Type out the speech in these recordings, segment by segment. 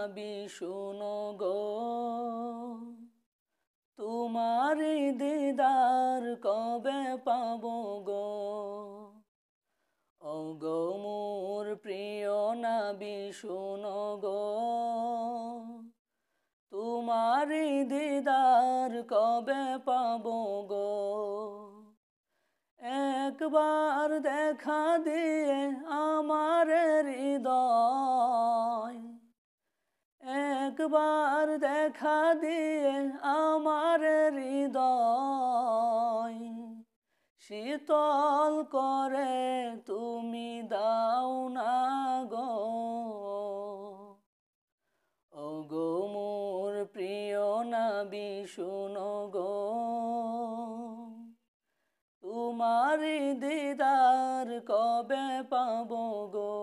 নাবি শুনো গো, তোমারি দিদার কবে পাবো গো। ও গো মোর প্রিয় নাবি শুনো গো, তোমারি দিদার কবে পাবো গো। একবার দেখা দিয়ে আমার হৃদয়, একবার দেখা দিয়ে আমার হৃদয় শীতল করে তুমি দাও না গো। ও গো মোর প্রিয় নাবি শুনো গো, তোমারি দিদার কবে পাবো গো।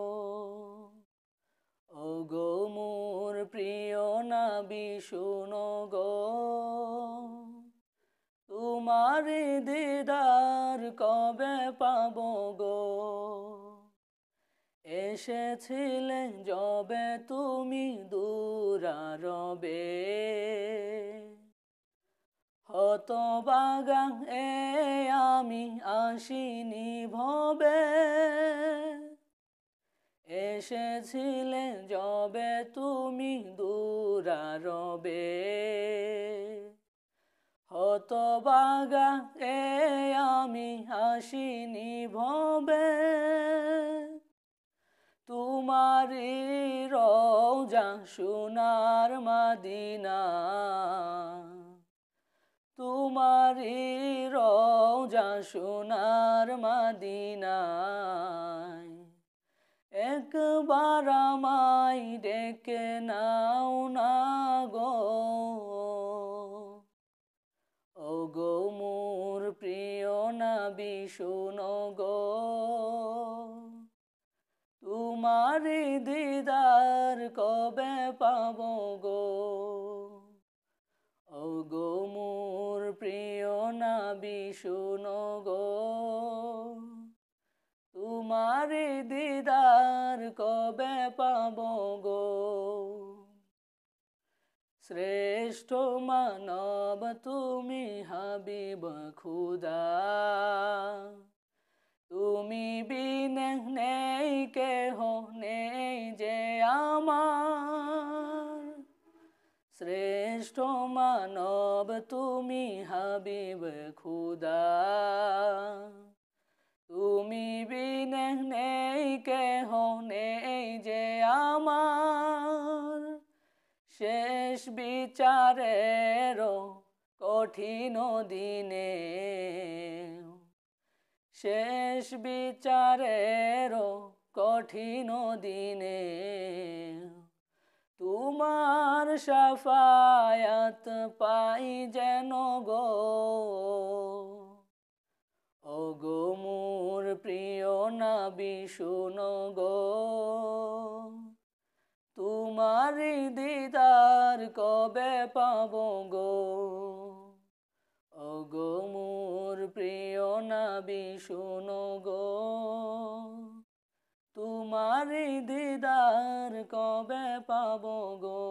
ও গো মোর প্রিয় নাবি শুনো গো, তোমারি দিদার কবে পাবো গো। এসেছিলে যবে তুমি দূরারবে, হতভাগা এ আমি আসিনি ভবে। এসেছিলে যবে তুমি দূরারবে, হতভাগা এ আমি আসিনি ভবে। তোমারি রওজা সোনার মদিনা, তোমারি রওজা সোনার মদিনায় একবার আমায় ডেকে নাও না গো। ও গো মোর প্রিয় নাবি শুনো গো, তোমারি দিদার কবে পাবো গো। ও গো মোর প্রিয় নাবি শুনো গো, তোমারি দিদার কবে পাবো গো। শ্রেষ্ঠ মানব তুমি হাবিব খুদা, তুমি বিনে নেই কেহ নেই যে আমার। শ্রেষ্ঠ মানব তুমি হাবিব খুদা, তুমি বিনে নেই কেহ নেই যে আমার। শেষ বিচারের কঠিন দিনে, শেষ বিচারের কঠিন দিনে তোমার শাফায়াত পাই যেন গো। ও গো মোর প্রিয় নাবি শুনো গো, তোমারি দিদার কবে পাবো গো। ও গো মোর প্রিয় নাবি শুনো গো, তোমারি দিদার কবে পাবো গো।